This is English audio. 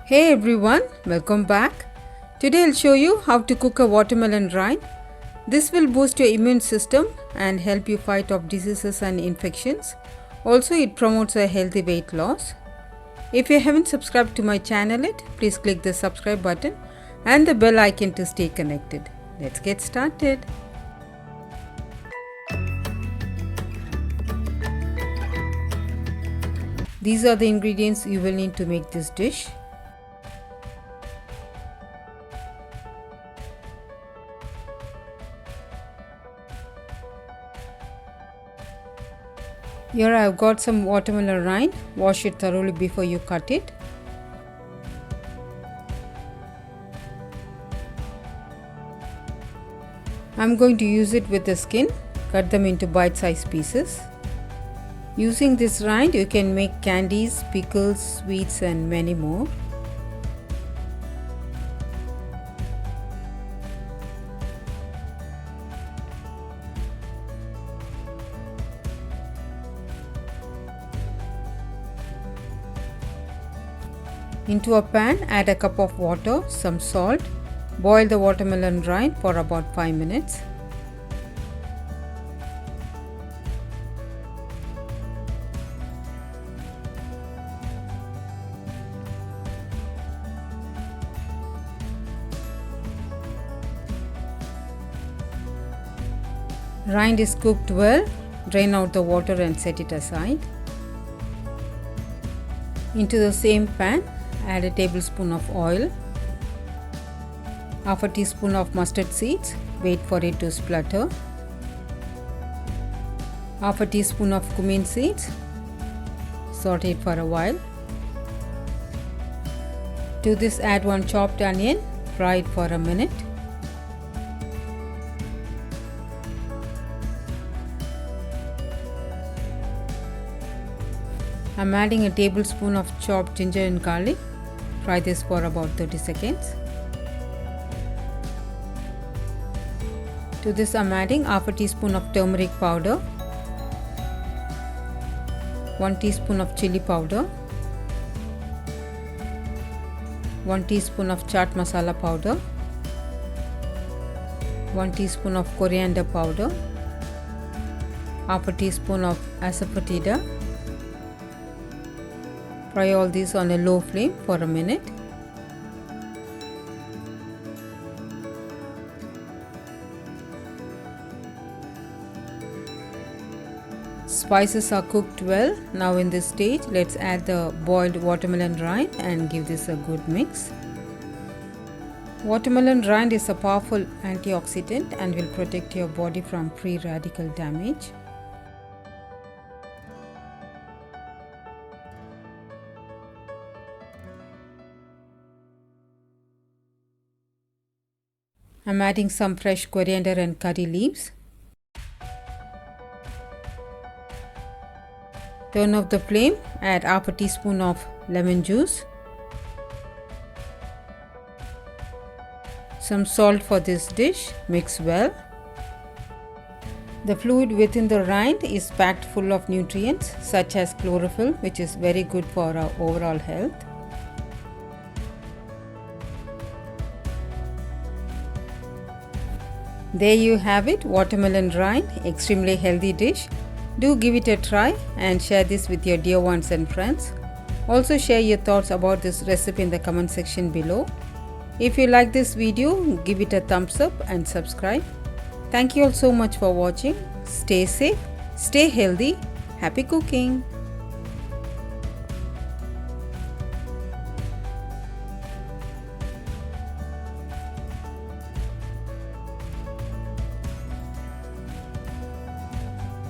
Hey everyone, welcome back. Today I'll show you how to cook a watermelon rind. This will boost your immune system and help you fight off diseases and infections. Also, it promotes a healthy weight loss. If you haven't subscribed to my channel yet, please click the subscribe button and the bell icon to stay connected. Let's get started. These are the ingredients you will need to make this dish. Here I have got some watermelon rind. Wash it thoroughly before you cut it. I am going to use it with the skin. Cut them into bite-sized pieces. Using this rind you can make candies, pickles, sweets and many more. Into a pan, add a cup of water, some salt. Boil the watermelon rind for about 5 minutes. Rind is cooked well. Drain out the water and set it aside. Into the same pan, add a tablespoon of oil, half a teaspoon of mustard seeds, wait for it to splutter, half a teaspoon of cumin seeds, saute it for a while. To this add one chopped onion, fry it for a minute. I am adding a tablespoon of chopped ginger and garlic. Fry this for about 30 seconds. To this I am adding half a teaspoon of turmeric powder, 1 teaspoon of chili powder, 1 teaspoon of chaat masala powder, 1 teaspoon of coriander powder, half a teaspoon of asafoetida. Fry all these on a low flame for a minute. Spices are cooked well. Now in this stage, let's add the boiled watermelon rind and give this a good mix. Watermelon rind is a powerful antioxidant and will protect your body from free radical damage. I am adding some fresh coriander and curry leaves. Turn off the flame, add half a teaspoon of lemon juice, some salt for this dish, mix well. The fluid within the rind is packed full of nutrients such as chlorophyll, which is very good for our overall health. There you have it, watermelon rind, extremely healthy dish. Do give it a try and share this with your dear ones and friends. Also share your thoughts about this recipe in the comment section below. If you like this video, give it a thumbs up and subscribe. Thank you all so much for watching. Stay safe, stay healthy, happy cooking.